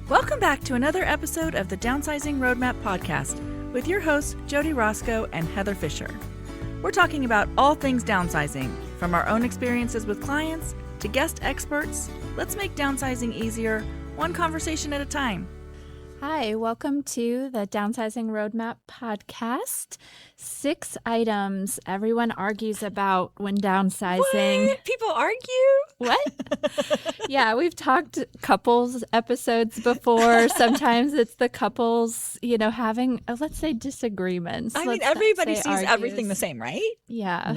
Welcome back to another episode of the Downsizing Roadmap podcast with your hosts, Jody Roscoe and Heather Fisher. We're talking about all things downsizing, from our own experiences with clients to guest experts. Let's make downsizing easier, one conversation at a time. Hi, welcome to the Downsizing Roadmap podcast. 6 items everyone argues about when downsizing. What? People argue? What? Yeah, we've talked couples episodes before. Sometimes it's the couples, having, let's say, disagreements. Everybody sees argues. everything the same, right? Yeah.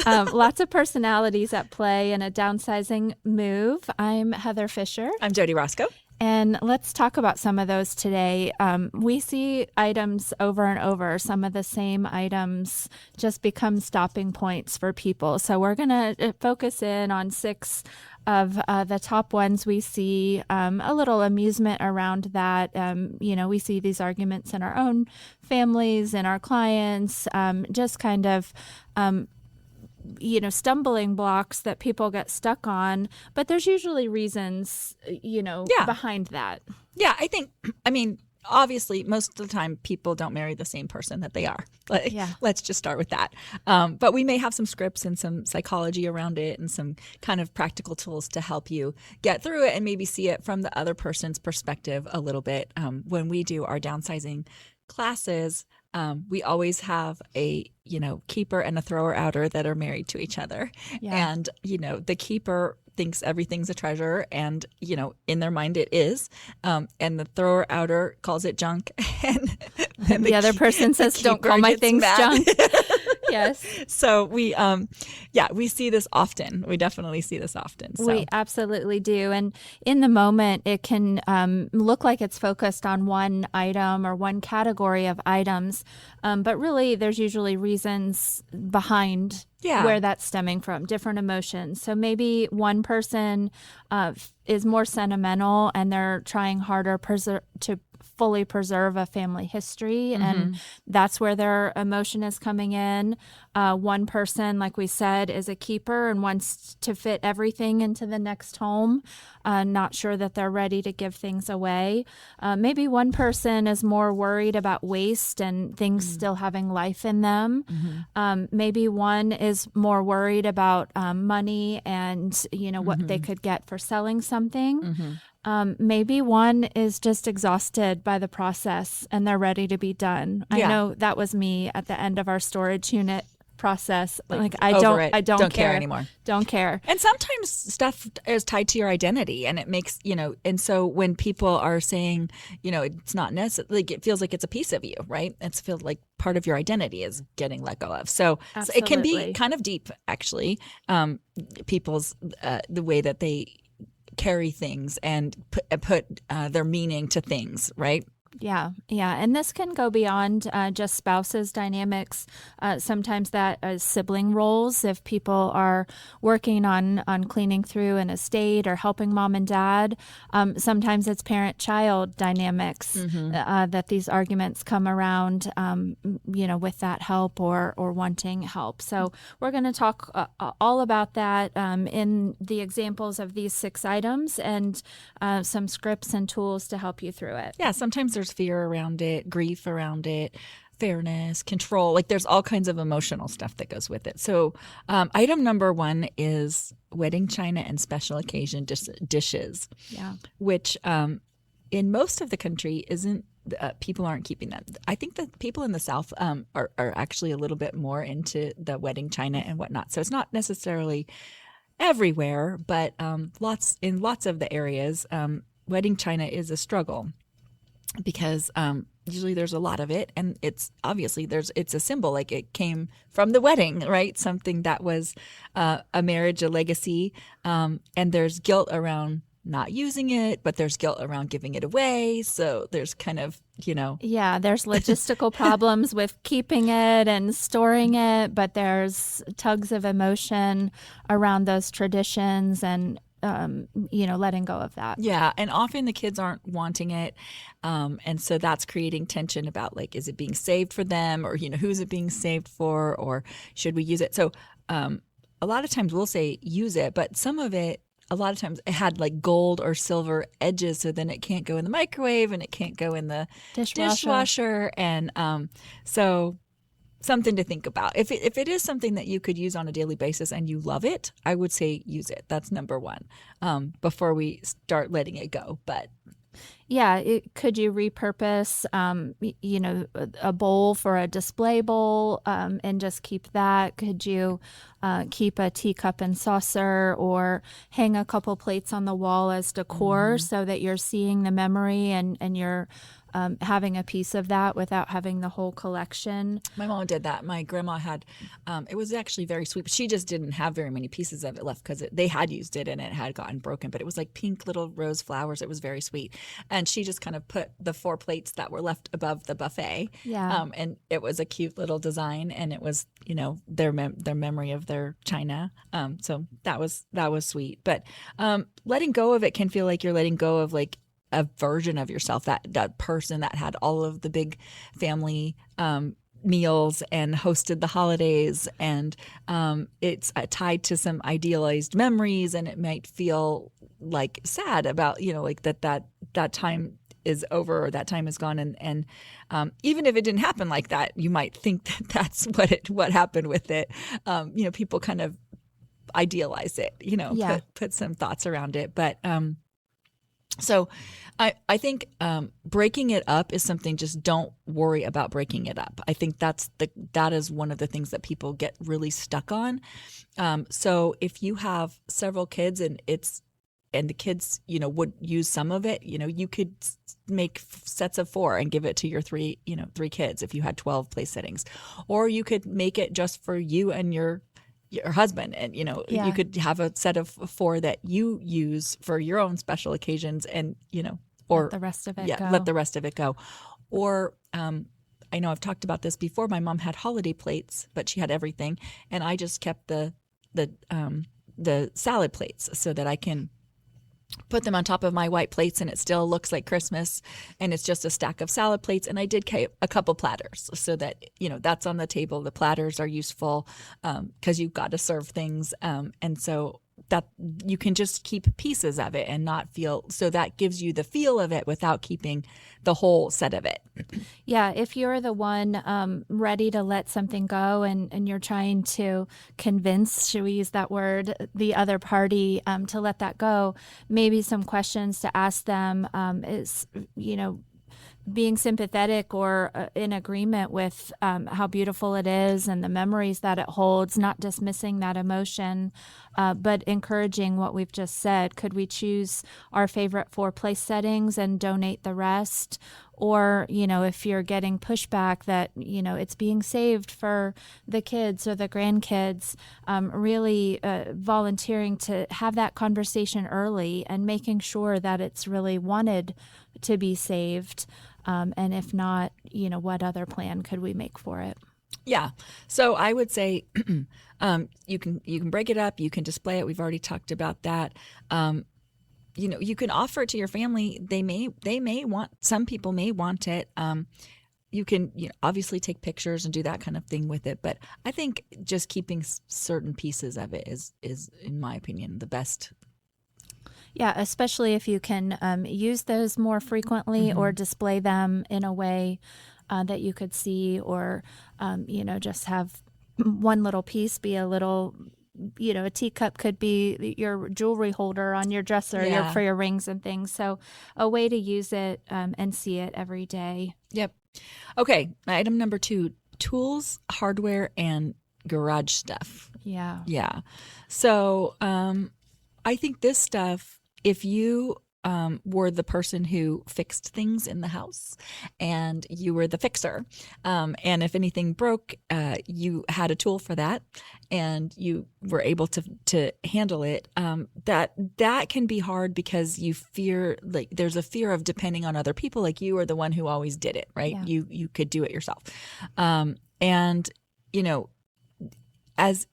No. Lots of personalities at play in a downsizing move. I'm Heather Fisher. I'm Jody Roscoe. And let's talk about some of those today. We see items over and over. Some of the same items just become stopping points for people. So we're going to focus in on 6 of the top ones we see. A little amusement around that. We see these arguments in our own families and our clients, just kind of stumbling blocks that people get stuck on, but there's usually reasons, behind that. Yeah, obviously, most of the time, people don't marry the same person that they are. Let's just start with that. But we may have some scripts and some psychology around it and some kind of practical tools to help you get through it and maybe see it from the other person's perspective a little bit. When we do our downsizing classes, we always have a, keeper and a thrower-outer that are married to each other. Yeah. And, the keeper thinks everything's a treasure and, in their mind it is. And the thrower-outer calls it junk. And the other person says, don't call my things junk. Yes. So we see this often. We definitely see this often. So. We absolutely do. And in the moment, it can look like it's focused on one item or one category of items. But really, there's usually reasons behind where that's stemming from, different emotions. So maybe one person is more sentimental and they're trying harder to fully preserve a family history, and that's where their emotion is coming in. One person, like we said, is a keeper and wants to fit everything into the next home, not sure that they're ready to give things away. Maybe one person is more worried about waste and things still having life in them. Maybe one is more worried about money and what they could get for selling something. Maybe one is just exhausted by the process and they're ready to be done. I know that was me at the end of our storage unit process. I don't care anymore. Don't care. And sometimes stuff is tied to your identity, and it makes and so when people are saying it's not necessary, it feels like it's a piece of you, right? It's feels like part of your identity is getting let go of. So it can be kind of deep, actually. People's the way that they carry things and put their meaning to things, right? Yeah. And this can go beyond just spouses dynamics. Sometimes that is sibling roles. If people are working on cleaning through an estate or helping mom and dad, sometimes it's parent-child dynamics that these arguments come around, with that help or wanting help. So we're going to talk all about that in the examples of these 6 items and some scripts and tools to help you through it. Yeah, sometimes there's fear around it, grief around it, fairness, control. There's all kinds of emotional stuff that goes with it. So item number 1 is wedding china and special occasion dishes, which in most of the country isn't. People aren't keeping them. I think that people in the South are actually a little bit more into the wedding china and whatnot. So it's not necessarily everywhere, but lots of the areas, wedding china is a struggle. Because usually there's a lot of it, and it's obviously it's a symbol, like it came from the wedding, right? Something that was a marriage, a legacy, and there's guilt around not using it, but there's guilt around giving it away. So there's kind of, there's logistical problems with keeping it and storing it, but there's tugs of emotion around those traditions and letting go of that. Yeah. And often the kids aren't wanting it. And so that's creating tension about is it being saved for them, or, who's it being saved for, or should we use it? So a lot of times we'll say use it, but some of it a lot of times it had like gold or silver edges, so then it can't go in the microwave and it can't go in the dishwasher. And so something to think about. If it is something that you could use on a daily basis and you love it, I would say use it. That's number one, before we start letting it go. But Yeah, could you repurpose, a bowl for a display bowl, and just keep that? Could you keep a teacup and saucer, or hang a couple plates on the wall as decor so that you're seeing the memory and you're having a piece of that without having the whole collection? my mom did that. My grandma had, it was actually very sweet, but she just didn't have very many pieces of it left because they had used it and it had gotten broken, but it was like pink little rose flowers. It was very sweet. And she just kind of put the 4 plates that were left above the buffet. Yeah. And it was a cute little design, and it was, their memory of their china. So that was sweet. But letting go of it can feel like you're letting go of like a version of yourself, that person that had all of the big family meals and hosted the holidays, and it's tied to some idealized memories, and it might feel like sad about like that time is over, or that time is gone, and even if it didn't happen like that, you might think that that's what happened with it. People kind of idealize it, Yeah. put some thoughts around it, but so I think breaking it up is something. Just don't worry about breaking it up. I think that is one of the things that people get really stuck on. So if you have several kids and the kids would use some of it, you could make sets of 4 and give it to your 3 kids if you had 12 place settings, or you could make it just for you and your husband, and Yeah. you could have a set of 4 that you use for your own special occasions, and or Let the rest of it go. let the rest of it go. Or I know I've talked about this before. My mom had holiday plates, but she had everything, and I just kept the salad plates so that I can put them on top of my white plates and it still looks like Christmas, and it's just a stack of salad plates. And I did a couple platters so that that's on the table. The platters are useful because you've got to serve things, and so that you can just keep pieces of it and not feel, so that gives you the feel of it without keeping the whole set of it. Yeah, if you're the one ready to let something go, and you're trying to convince, should we use that word, the other party to let that go, maybe some questions to ask them is, being sympathetic or in agreement with how beautiful it is and the memories that it holds, not dismissing that emotion, but encouraging what we've just said. Could we choose our favorite 4 place settings and donate the rest? Or, if you're getting pushback that, it's being saved for the kids or the grandkids, really volunteering to have that conversation early and making sure that it's really wanted to be saved. And if not, what other plan could we make for it? Yeah. So I would say you can break it up. You can display it. We've already talked about that. You can offer it to your family. Some people may want it. You can obviously take pictures and do that kind of thing with it. But I think just keeping certain pieces of it is, in my opinion, the best. Yeah, especially if you can use those more frequently or display them in a way that you could see, or, just have one little piece be a little, a teacup could be your jewelry holder on your dresser for your rings and things. So a way to use it and see it every day. Yep. Okay. Item number 2, tools, hardware, and garage stuff. Yeah. Yeah. So I think this stuff, if you were the person who fixed things in the house and you were the fixer, and if anything broke, you had a tool for that and you were able to handle it, that can be hard because you fear, like there's a fear of depending on other people, like you are the one who always did it, right? Yeah. You could do it yourself. And as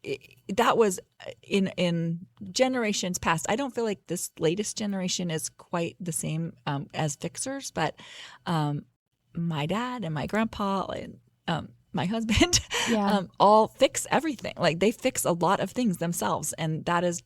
that was in generations past. I don't feel like this latest generation is quite the same as fixers, but my dad and my grandpa and my husband, Yeah. all fix everything. Like they fix a lot of things themselves, and that is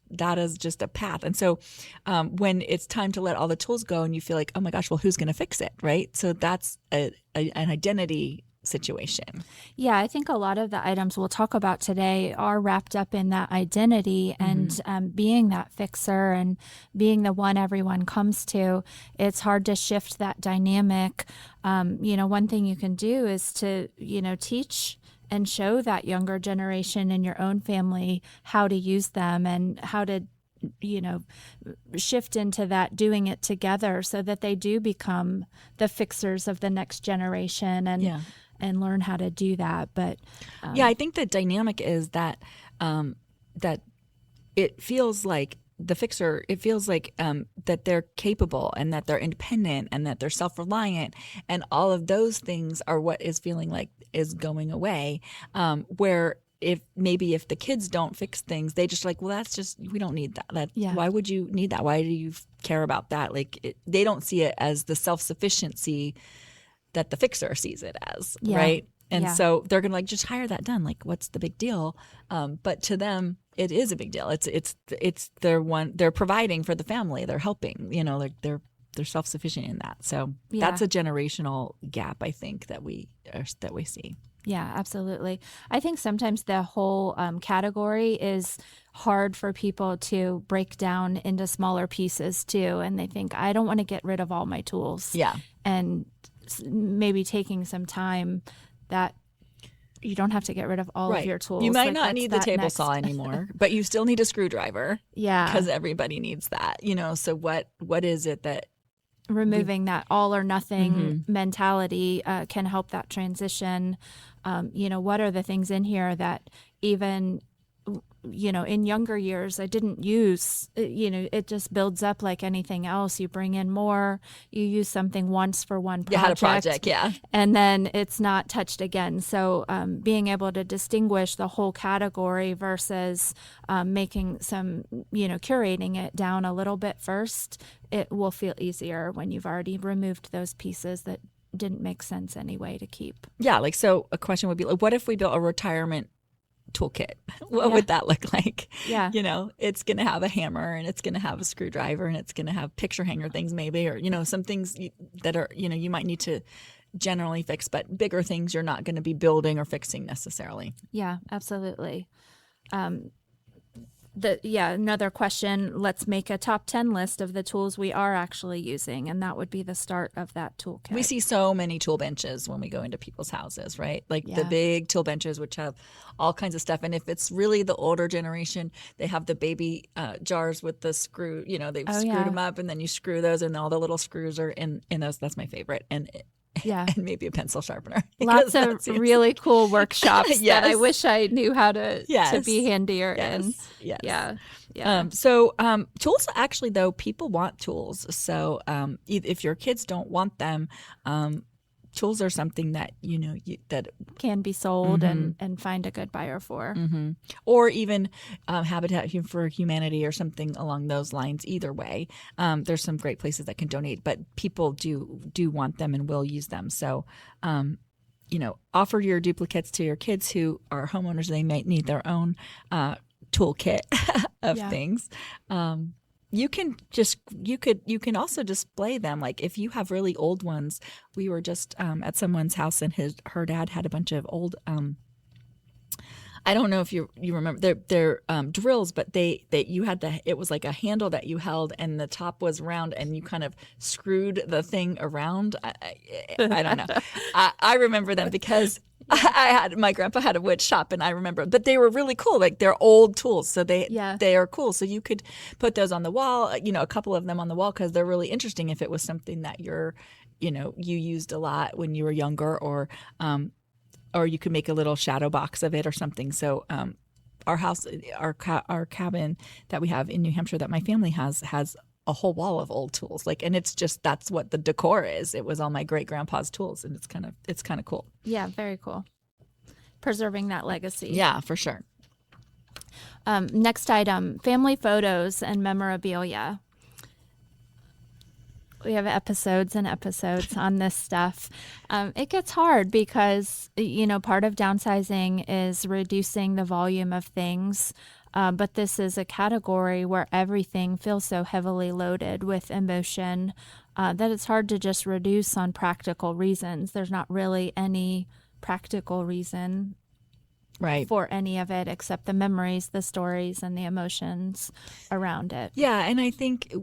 just a path. And so, when it's time to let all the tools go, and you feel like, oh my gosh, well, who's going to fix it, right? So that's an identity situation. Yeah, I think a lot of the items we'll talk about today are wrapped up in that identity and being that fixer and being the one everyone comes to. It's hard to shift that dynamic. One thing you can do is to, teach and show that younger generation in your own family how to use them and how to shift into that doing it together so that they do become the fixers of the next generation and learn how to do that. But I think the dynamic is that that it feels like the fixer, it feels like that they're capable and that they're independent and that they're self-reliant, and all of those things are what is feeling like is going away, where if the kids don't fix things, they just like, well, that's just, we don't need that. Why would you need that? Why do you care about that? Like they don't see it as the self-sufficiency that the fixer sees it as, right? And so they're gonna just hire that done. Like, what's the big deal? But to them, it is a big deal. It's they're providing for the family. They're helping. They're self-sufficient in that. So that's a generational gap, I think, that we see. Yeah, absolutely. I think sometimes the whole category is hard for people to break down into smaller pieces too. And they think, I don't want to get rid of all my tools. Yeah. And maybe taking some time that you don't have to get rid of all of your tools. You might not need the table saw anymore, but you still need a screwdriver. Yeah. Because everybody needs that. So what is it that removing that all or nothing mentality can help that transition. What are the things in here that even, in younger years I didn't use, it just builds up like anything else. You bring in more, you use something once for one project. You had a project, yeah. And then it's not touched again. So being able to distinguish the whole category versus making some, curating it down a little bit first, it will feel easier when you've already removed those pieces that didn't make sense anyway to keep. Yeah, so a question would be like, what if we built a retirement toolkit? What would that look like? Yeah. It's going to have a hammer and it's going to have a screwdriver and it's going to have picture hanger things maybe, or, some things that are, you might need to generally fix, but bigger things you're not going to be building or fixing necessarily. Yeah, absolutely. Another question, let's make a top 10 list of the tools we are actually using, and that would be the start of that toolkit. We see so many tool benches when we go into people's houses, right? The big tool benches, which have all kinds of stuff. And if it's really the older generation, they have the baby jars with the screw, they've screwed them up and then you screw those and all the little screws are in those. That's my favorite. And and maybe a pencil sharpener. Lots of really cool workshops that I wish I knew how to be handier in. Yes. Yeah. Tools, actually, though, people want tools. So if your kids don't want them, tools are something that that can be sold and find a good buyer for, or even Habitat for Humanity or something along those lines. Either way, there's some great places that can donate, but people do want them and will use them. So offer your duplicates to your kids who are homeowners. They might need their own toolkit of things. You can also display them. Like if you have really old ones, we were just at someone's house and her dad had a bunch of old I don't know if you remember they're drills, but it was like a handle that you held and the top was round and you kind of screwed the thing around. I don't know. I remember them because my grandpa had a wood shop and I remember, but they were really cool. Like they're old tools. So they are cool. So you could put those on the wall, a couple of them on the wall because they're really interesting if it was something that you used a lot when you were younger, or you could make a little shadow box of it or something. So our house, our cabin that we have in New Hampshire that my family has a whole wall of old tools. And it's just, that's what the decor is. It was all my great grandpa's tools, and it's kind of cool. Yeah, very cool. Preserving that legacy. Yeah, for sure. Next item, family photos and memorabilia. we have episodes and episodes on this stuff. It gets hard because, part of downsizing is reducing the volume of things. But this is a category where everything feels so heavily loaded with emotion that it's hard to just reduce on practical reasons. There's not really any practical reason for any of it except the memories, the stories, and the emotions around it. Yeah, and I think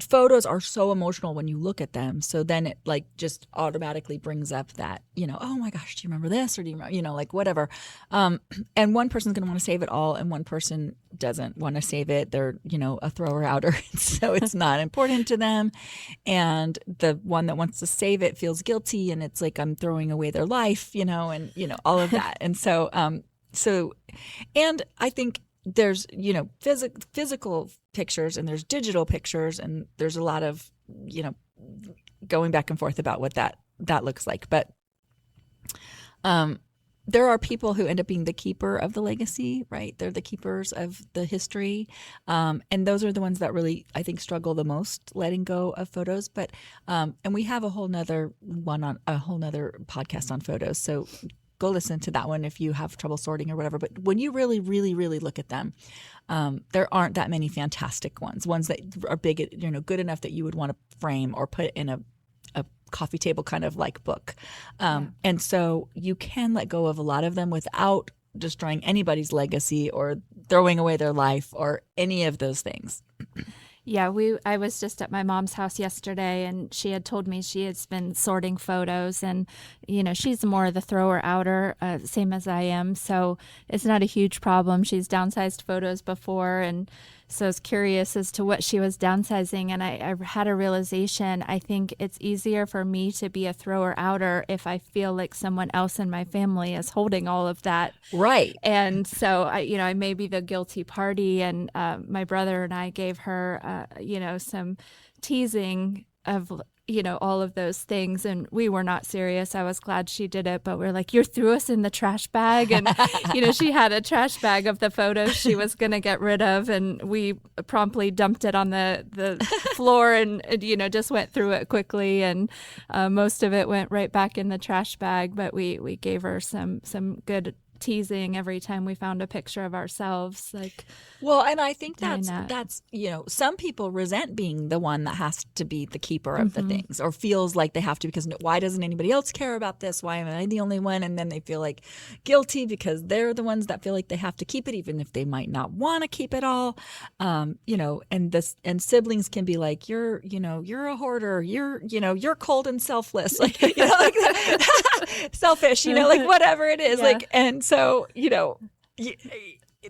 photos are so emotional when you look at them. So then it like just automatically brings up that, oh my gosh, do you remember this? Or do you remember, like whatever. And one person's going to want to save it all and one person doesn't want to save it. They're, a thrower outer. So it's not important to them. And the one that wants to save it feels guilty. And it's like, I'm throwing away their life, and, all of that. And so, and I think there's, physical pictures and there's digital pictures and there's a lot of, going back and forth about what that looks like. But there are people who end up being the keeper of the legacy, right? They're the keepers of the history. And those are the ones that really, I think, struggle the most letting go of photos. But, and we have a whole nother podcast on photos. So go listen to that one if you have trouble sorting or whatever. But when you really, really, really look at them, there aren't that many fantastic ones that are big, good enough that you would want to frame or put in a coffee table kind of like book. And so you can let go of a lot of them without destroying anybody's legacy or throwing away their life or any of those things. Yeah, I was just at my mom's house yesterday and she had told me she has been sorting photos and, she's more of the thrower outer, same as I am. So it's not a huge problem. She's downsized photos before. And so I was curious as to what she was downsizing. And I had a realization. I think it's easier for me to be a thrower outer if I feel like someone else in my family is holding all of that. Right. And so I may be the guilty party. And my brother and I gave her, some teasing of, all of those things. And we were not serious. I was glad she did it. But we're like, you threw us in the trash bag. And, she had a trash bag of the photos she was going to get rid of. And we promptly dumped it on the floor and, just went through it quickly. And most of it went right back in the trash bag. But we gave her some good teasing every time we found a picture of ourselves. Well, and I think that's some people resent being the one that has to be the keeper of the things or feels like they have to because why doesn't anybody else care about this? Why am I the only one? And then they feel like guilty because they're the ones that feel like they have to keep it even if they might not want to keep it all. And siblings can be like, you're a hoarder, you're cold and selfless, selfish, whatever it is. Yeah. And so,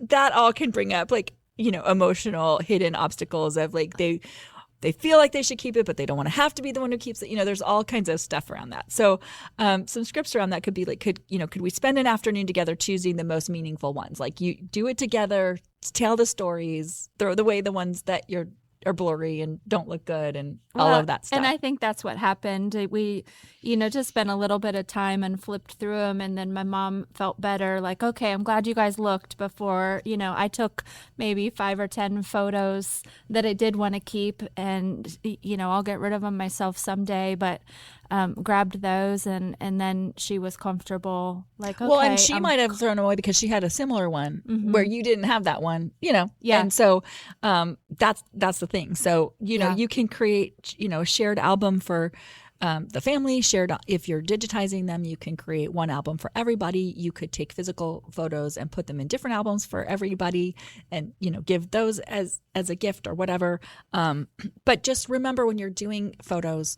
that all can bring up emotional hidden obstacles of they feel like they should keep it, but they don't want to have to be the one who keeps it. There's all kinds of stuff around that. So some scripts around that could be could we spend an afternoon together choosing the most meaningful ones? You do it together, tell the stories, throw away the ones that are blurry and don't look good and all of that stuff. And I think that's what happened. We, just spent a little bit of time and flipped through them. And then my mom felt better. Okay, I'm glad you guys looked before, I took maybe 5 or 10 photos that I did want to keep. And, I'll get rid of them myself someday. But grabbed those and then she was comfortable. Okay. Well, and she might have thrown away because she had a similar one where you didn't have that one, Yeah. And so that's the thing. So, you can create, a shared album for the family shared. If you're digitizing them, you can create one album for everybody. You could take physical photos and put them in different albums for everybody and, give those as a gift or whatever. But just remember when you're doing photos,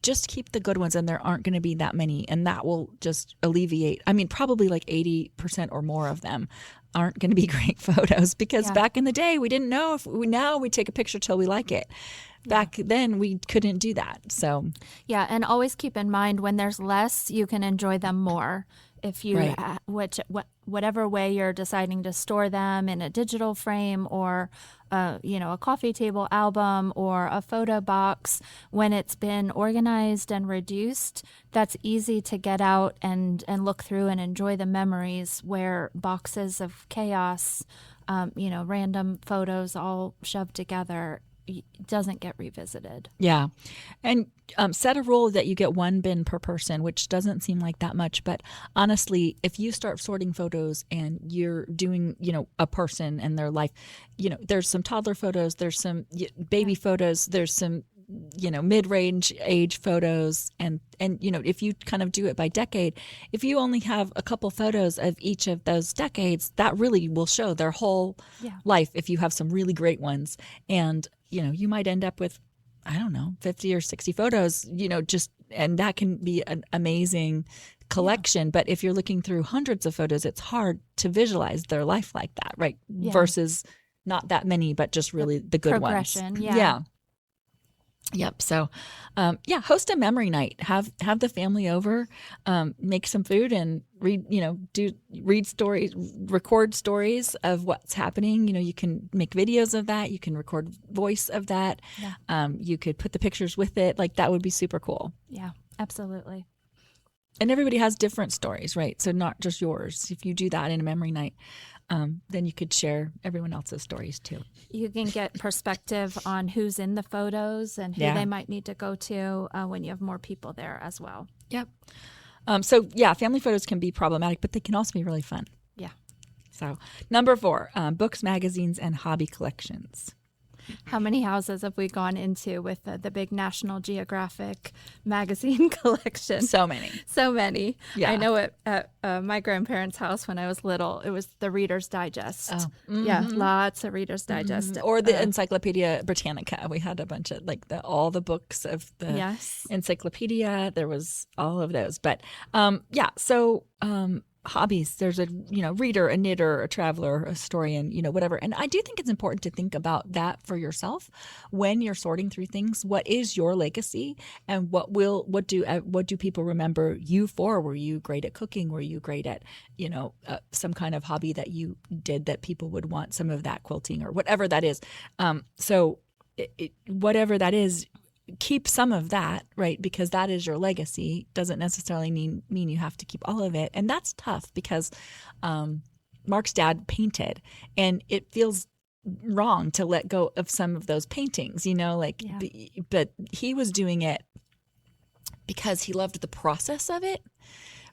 just keep the good ones and there aren't going to be that many. And that will just alleviate. Probably 80% or more of them aren't going to be great photos because back in the day, we didn't know now we take a picture till we like it. Back then, we couldn't do that. So, yeah. And always keep in mind when there's less, you can enjoy them more. If you, whatever way you're deciding to store them in a digital frame or, a coffee table album or a photo box, when it's been organized and reduced, that's easy to get out and look through and enjoy the memories where boxes of chaos, random photos all shoved together, doesn't get revisited. Yeah. And set a rule that you get one bin per person, which doesn't seem like that much. But honestly, if you start sorting photos and you're doing, a person and their life, there's some toddler photos, there's some baby photos, there's some, mid-range age photos. And, if you kind of do it by decade, if you only have a couple photos of each of those decades, that really will show their whole life if you have some really great ones. And, you might end up with, I don't know, 50 or 60 photos, and that can be an amazing collection. Yeah. But if you're looking through hundreds of photos, it's hard to visualize their life like that, right? Yeah. Versus not that many, but just really the good progression, ones. Yeah. Yep. So, host a memory night. Have the family over, make some food, and read stories, record stories of what's happening. You can make videos of that. You can record voice of that. Yeah. You could put the pictures with it. Like, that would be super cool. Yeah, absolutely. And everybody has different stories, right? So not just yours. If you do that in a memory night, then you could share everyone else's stories too. You can get perspective on who's in the photos and who they might need to go to when you have more people there as well. Yep. Family photos can be problematic, but they can also be really fun. Yeah. So number 4, books, magazines, and hobby collections. How many houses have we gone into with the big National Geographic magazine collection? So many. So many. Yeah. I know at my grandparents' house when I was little, it was the Reader's Digest. Oh. Mm-hmm. Yeah, lots of Reader's Digest. Mm-hmm. Or the Encyclopedia Britannica. We had a bunch of all the books of the encyclopedia. There was all of those. But hobbies. There's a reader, a knitter, a traveler, a historian, whatever. And I do think it's important to think about that for yourself when you're sorting through things. What is your legacy, and what do people remember you for? Were you great at cooking? Were you great at some kind of hobby that you did that people would want some of that, quilting or whatever that is? Whatever that is, keep some of that, right? Because that is your legacy. Doesn't necessarily mean you have to keep all of it. And that's tough because Mark's dad painted, and it feels wrong to let go of some of those paintings, but he was doing it because he loved the process of it,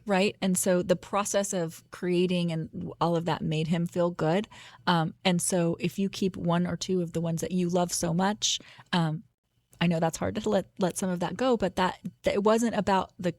right? And so the process of creating and all of that made him feel good. And so if you keep one or two of the ones that you love so much, I know that's hard to let some of that go, but that it wasn't about the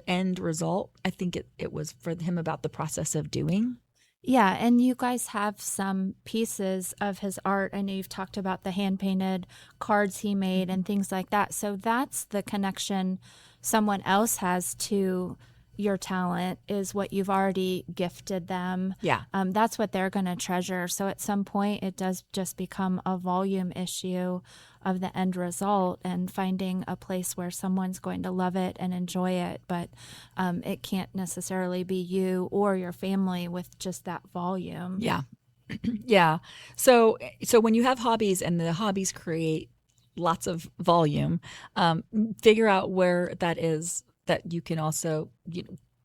end result. I think it was for him about the process of doing. Yeah, and you guys have some pieces of his art. I know you've talked about the hand-painted cards he made and things like that. So that's the connection someone else has to your talent, is what you've already gifted them. Yeah. That's what they're going to treasure. So at some point, it does just become a volume issue of the end result and finding a place where someone's going to love it and enjoy it. But it can't necessarily be you or your family with just that volume. Yeah. Yeah. So when you have hobbies and the hobbies create lots of volume, figure out where that is, that you can also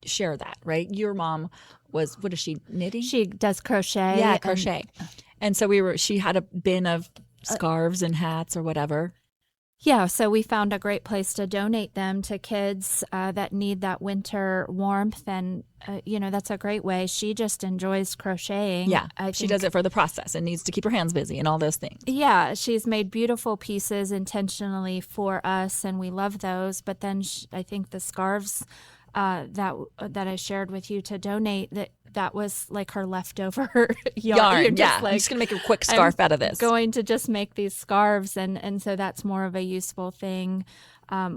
share that, right? Your mom was, what is she, knitting? She does crochet. Yeah, crochet. And so she had a bin of scarves and hats or whatever. Yeah, so we found a great place to donate them to kids that need that winter warmth. And, that's a great way. She just enjoys crocheting. Yeah, she does it for the process and needs to keep her hands busy and all those things. Yeah, she's made beautiful pieces intentionally for us, and we love those. But then I think the scarves that I shared with you to donate, that was like her leftover yarn. Yeah, I'm just going to make a quick scarf out of this. Going to just make these scarves, and so that's more of a useful thing.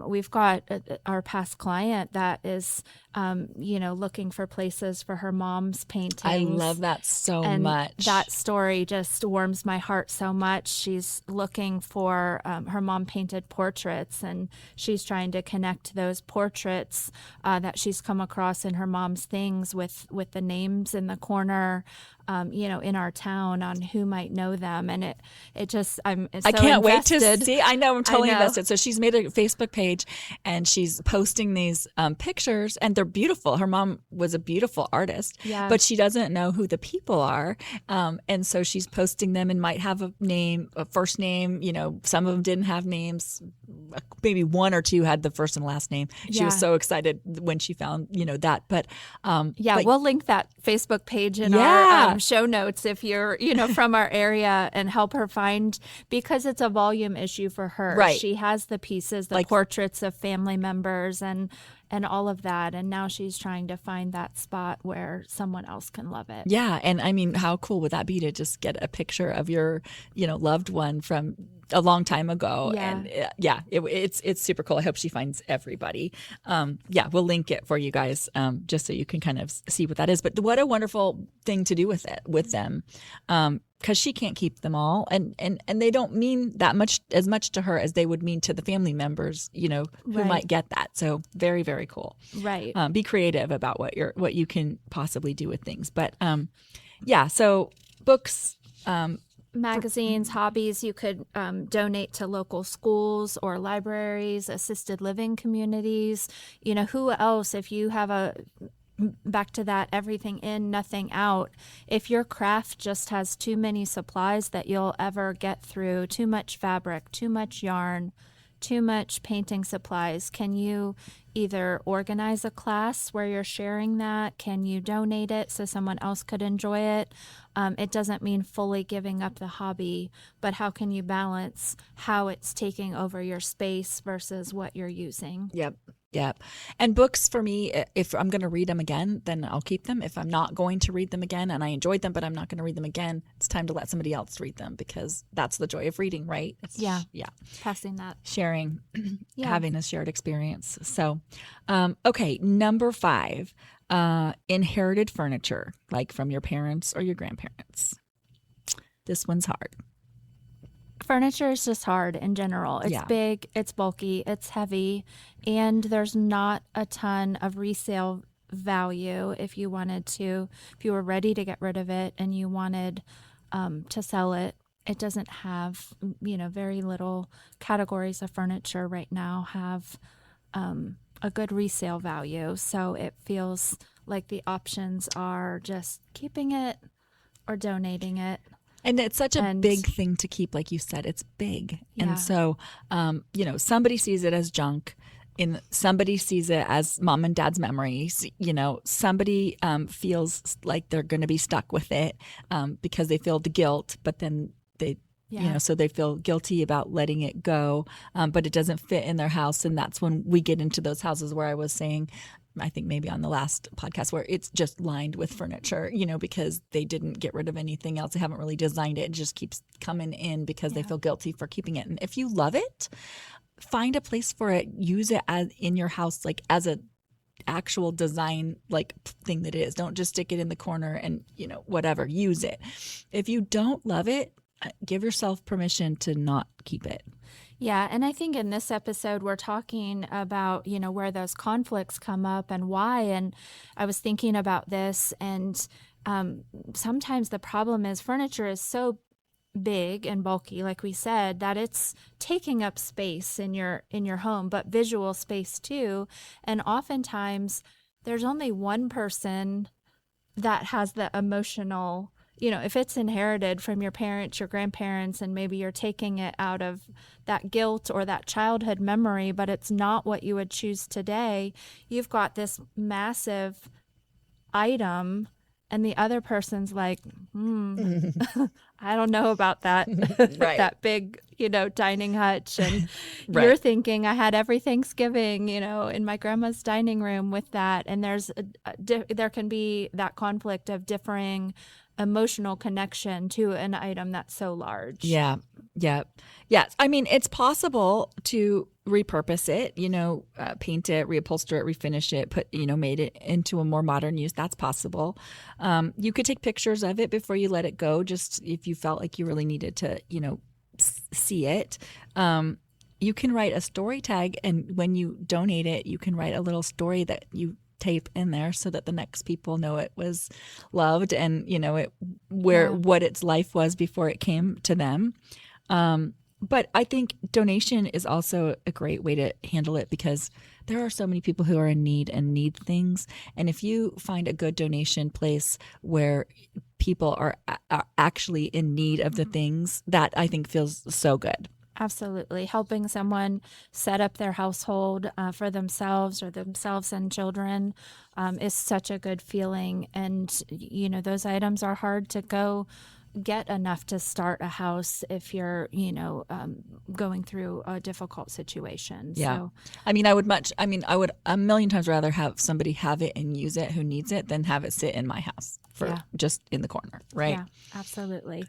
We've got our past client that is, looking for places for her mom's paintings. I love that so much. That story just warms my heart so much. She's looking for her mom painted portraits, and she's trying to connect those portraits that she's come across in her mom's things with the names in the corner in our town on who might know them. And it just, I so can't wait invested. to see. I know, I'm totally I know. invested. So she's made a Facebook page and she's posting these pictures, and they're beautiful. Her mom was a beautiful artist, Yeah. but she doesn't know who the people are. And so she's posting them and might have a name, a first name. Some of them didn't have names. Maybe one or two had the first and last name. She was Yeah. so excited when she found, that. But We'll link that Facebook page in Yeah. our show notes if you're, from our area, and help her find, because it's a volume issue for her. Right. She has the pieces, the portraits of family members and all of that. And now she's trying to find that spot where someone else can love it. Yeah. And I mean, how cool would that be to just get a picture of your, loved one from a long time ago? Yeah. And it's super cool. I hope she finds everybody. We'll link it for you guys, just so you can kind of see what that is. But what a wonderful thing to do with them. Because she can't keep them all, and they don't mean as much to her as they would mean to the family members, who Right. might get that. So very, very cool. Right. Be creative about what you can possibly do with things. But so books, magazines, hobbies. You could donate to local schools or libraries, assisted living communities. Who else, if you have back to that everything in, nothing out. If your craft just has too many supplies that you'll ever get through, too much fabric, too much yarn, too much painting supplies, can you either organize a class where you're sharing that? Can you donate it so someone else could enjoy it? It doesn't mean fully giving up the hobby, but how can you balance how it's taking over your space versus what you're using? Yep. And books for me, if I'm going to read them again, then I'll keep them. If I'm not going to read them again and I enjoyed them, but I'm not going to read them again, it's time to let somebody else read them, because that's the joy of reading, right? Yeah. Passing that. Sharing, Yeah. having a shared experience. So, okay. Number 5, inherited furniture, like from your parents or your grandparents. This one's hard. Furniture is just hard in general. It's big, it's bulky, it's heavy, and there's not a ton of resale value if you were ready to get rid of it and you wanted to sell it. It doesn't have, very little categories of furniture right now have a good resale value. So it feels like the options are just keeping it or donating it. And it's such a big thing to keep, like you said, it's big. Yeah. And so, somebody sees it as junk, and somebody sees it as mom and dad's memories. Somebody feels like they're going to be stuck with it because they feel the guilt, but then so they feel guilty about letting it go, but it doesn't fit in their house. And that's when we get into those houses where I was saying, I think maybe on the last podcast, where it's just lined with furniture, because they didn't get rid of anything else. They haven't really designed it. It just keeps coming in because they feel guilty for keeping it. And if you love it, find a place for it. Use it in your house, like as a actual design thing that it is. Don't just stick it in the corner and whatever. Use it. If you don't love it, give yourself permission to not keep it. Yeah, and I think in this episode we're talking about, where those conflicts come up and why. And I was thinking about this, and sometimes the problem is furniture is so big and bulky, like we said, that it's taking up space in your home, but visual space too. And oftentimes there's only one person that has the emotional, if it's inherited from your parents, your grandparents, and maybe you're taking it out of that guilt or that childhood memory, but it's not what you would choose today, you've got this massive item and the other person's like, I don't know about that, Right. that big, dining hutch. And Right. you're thinking, I had every Thanksgiving, in my grandma's dining room with that. And there can be that conflict of differing emotional connection to an item that's so large. Yeah. Yes. I mean, it's possible to repurpose it, paint it, reupholster it, refinish it, made it into a more modern use. That's possible. You could take pictures of it before you let it go, just if you felt like you really needed to, see it. You can write a story tag, and when you donate it, you can write a little story that you tape in there so that the next people know it was loved and, Yeah. what its life was before it came to them. But I think donation is also a great way to handle it because there are so many people who are in need and need things. And if you find a good donation place where people are actually in need of the things, that I think feels so good. Absolutely. Helping someone set up their household for themselves or themselves and children is such a good feeling. And, those items are hard to go get enough to start a house if you're, going through a difficult situation. Yeah. So, I would a million times rather have somebody have it and use it who needs it than have it sit in my house for just in the corner. Right. Yeah, absolutely.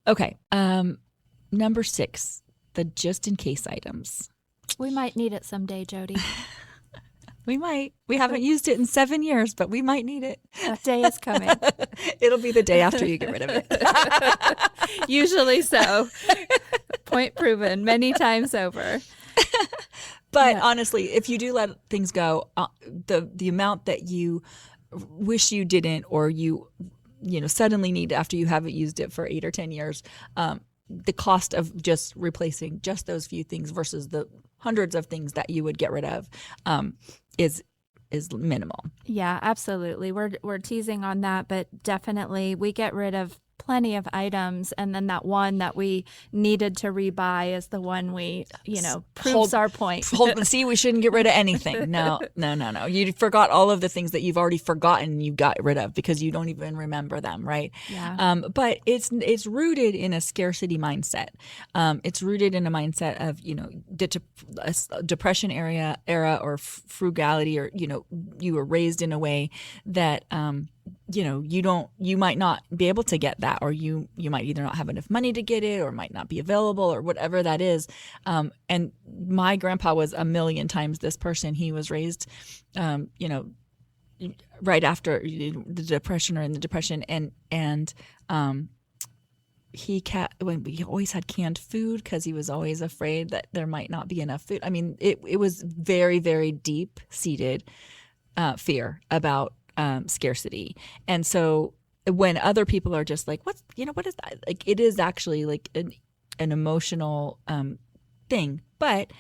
Okay. Number 6, the just in case items. We might need it someday, Jody. We might. We haven't used it in 7 years, but we might need it. That day is coming. It'll be the day after you get rid of it. Usually so. Point proven many times over. But honestly, if you do let things go, the amount that you wish you didn't or you suddenly need after you haven't used it for 8 or 10 years, the cost of just replacing just those few things versus the hundreds of things that you would get rid of is minimal. Yeah, absolutely. We're teasing on that, but definitely we get rid of plenty of items, and then that one that we needed to rebuy is the one we, proves our point. See, we shouldn't get rid of anything. No. You forgot all of the things that you've already forgotten you got rid of because you don't even remember them, right? Yeah. But it's rooted in a scarcity mindset. It's rooted in a mindset of, depression era or frugality, or, you were raised in a way that, you might not be able to get that, or you might either not have enough money to get it or might not be available or whatever that is. And my grandpa was a million times this person. He was raised, right after the Depression or in the Depression. And he always had canned food because he was always afraid that there might not be enough food. I mean, it was very, very deep seated fear about scarcity. And so when other people are just like, what is that? Like, it is actually like an emotional thing. But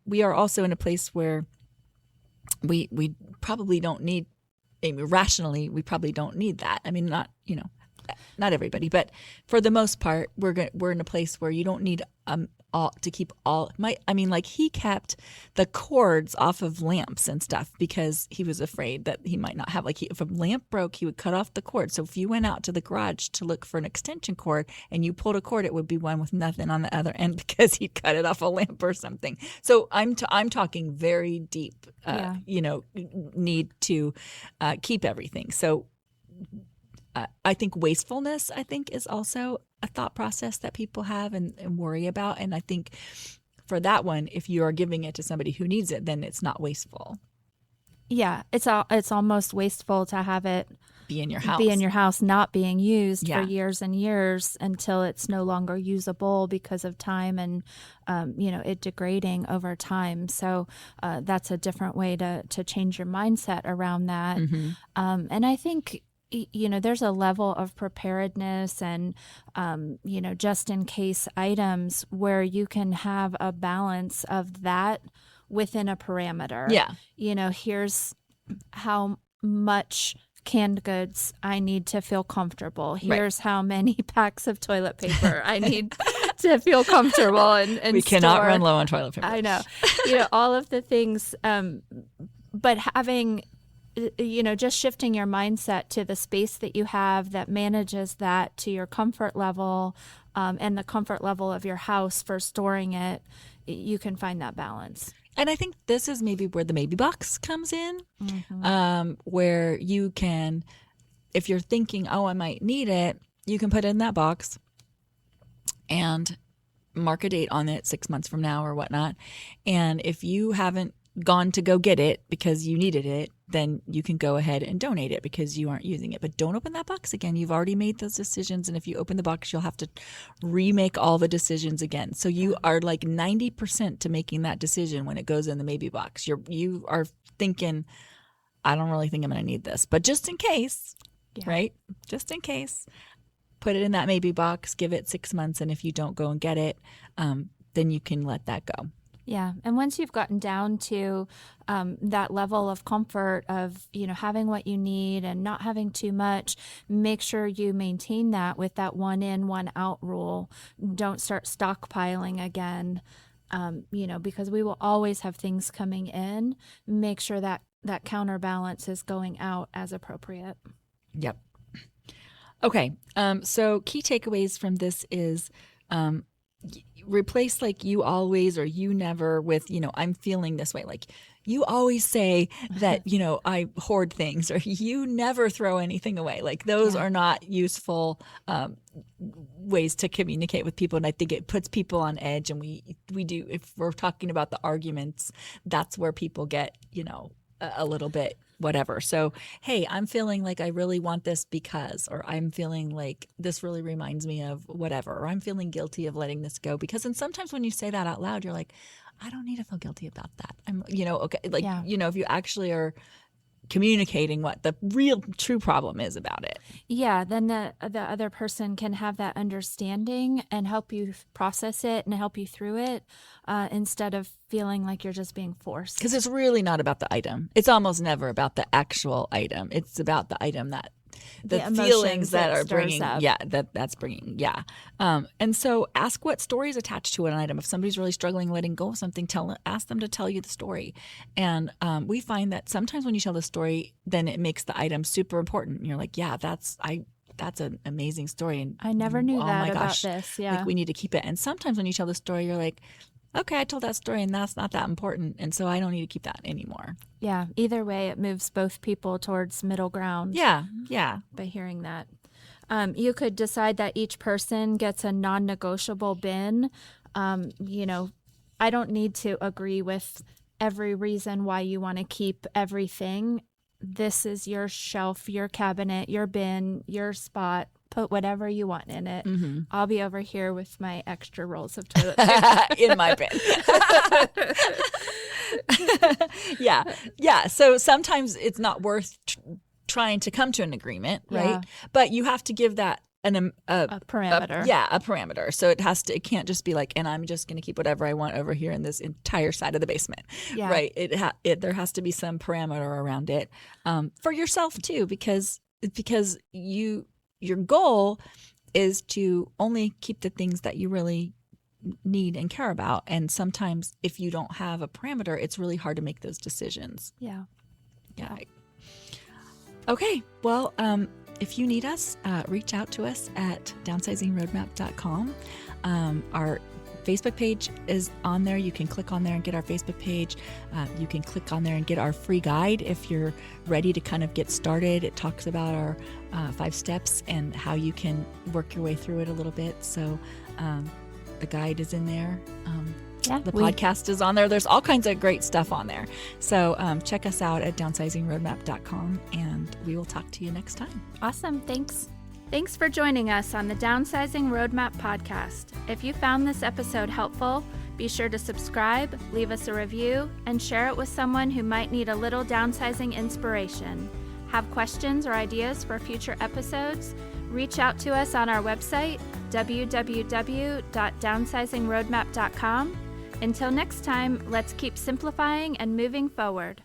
we are also in a place where we probably don't need, rationally, we probably don't need that. I mean, not everybody, but for the most part, we're in a place where you don't need to keep all he kept the cords off of lamps and stuff because he was afraid that he might not have, if a lamp broke, he would cut off the cord. So if you went out to the garage to look for an extension cord and you pulled a cord, it would be one with nothing on the other end because he'd cut it off a lamp or something. So I'm talking very deep, need to keep everything. So I think wastefulness, is also a thought process that people have and worry about. And I think for that one, if you are giving it to somebody who needs it, then it's not wasteful. Yeah, it's almost wasteful to have it be in your house, not being used for years and years until it's no longer usable because of time and it degrading over time. So that's a different way to change your mindset around that. Mm-hmm. And I think there's a level of preparedness and, just in case items where you can have a balance of that within a parameter. Yeah. Here's how much canned goods I need to feel comfortable. Here's how many packs of toilet paper I need to feel comfortable. And we cannot run low on toilet paper. I know. All of the things, but having just shifting your mindset to the space that you have that manages that to your comfort level and the comfort level of your house for storing it, you can find that balance. And I think this is maybe where the maybe box comes in, where you can, if you're thinking, oh, I might need it, you can put it in that box and mark a date on it 6 months from now or whatnot. And if you haven't gone to go get it because you needed it, then you can go ahead and donate it because you aren't using it. But don't open that box again. You've already made those decisions. And if you open the box, you'll have to remake all the decisions again. So you are like 90% to making that decision when it goes in the maybe box. You are thinking, I don't really think I'm going to need this, but just in case, Yeah. right? Just in case, put it in that maybe box, give it 6 months. And if you don't go and get it, then you can let that go. Yeah. And once you've gotten down to that level of comfort of, having what you need and not having too much, make sure you maintain that with that 1 in, 1 out rule. Don't start stockpiling again, because we will always have things coming in. Make sure that that counterbalance is going out as appropriate. Yep. Okay. So key takeaways from this is replace like you always or you never with, I'm feeling this way. Like you always say that, I hoard things, or you never throw anything away. Like those are not useful ways to communicate with people. And I think it puts people on edge. And we do, if we're talking about the arguments, that's where people get, a little bit whatever. So, hey, I'm feeling like I really want this because, or I'm feeling like this really reminds me of whatever, or I'm feeling guilty of letting this go because. And sometimes when you say that out loud, you're like, I don't need to feel guilty about that. I'm, okay. Like, if you actually are communicating what the real true problem is about it. Yeah, then the other person can have that understanding and help you process it and help you through it instead of feeling like you're just being forced. Because it's really not about the item. It's almost never about the actual item. It's about the item that the feelings that are bringing, up. that's bringing, and so ask what story is attached to an item. If somebody's really struggling letting go of something, ask them to tell you the story. And we find that sometimes when you tell the story, then it makes the item super important. And you're like, that's an amazing story. And I never knew that about gosh, this. Yeah, like we need to keep it. And sometimes when you tell the story, you're like, okay, I told that story and that's not that important. And so I don't need to keep that anymore. Yeah. Either way, it moves both people towards middle ground. Yeah. By hearing that. You could decide that each person gets a non-negotiable bin. I don't need to agree with every reason why you want to keep everything. This is your shelf, your cabinet, your bin, your spot. Put whatever you want in it. Mm-hmm. I'll be over here with my extra rolls of toilet paper in my bin. Yeah. So sometimes it's not worth trying to come to an agreement, right? Yeah. But you have to give that a parameter. A parameter. So it can't just be like, and I'm just going to keep whatever I want over here in this entire side of the basement, right? There has to be some parameter around it for yourself too, because your goal is to only keep the things that you really need and care about. And sometimes if you don't have a parameter, it's really hard to make those decisions. Yeah. Okay. Well, if you need us, reach out to us at downsizingroadmap.com. Our Facebook page is on there. You can click on there and get our Facebook page. You can click on there and get our free guide if you're ready to kind of get started. It talks about our 5 steps and how you can work your way through it a little bit. So the guide is in there. The podcast is on there. There's all kinds of great stuff on there. So check us out at downsizingroadmap.com, and we will talk to you next time. Awesome. Thanks for joining us on the Downsizing Roadmap podcast. If you found this episode helpful, be sure to subscribe, leave us a review, and share it with someone who might need a little downsizing inspiration. Have questions or ideas for future episodes? Reach out to us on our website, www.downsizingroadmap.com. Until next time, let's keep simplifying and moving forward.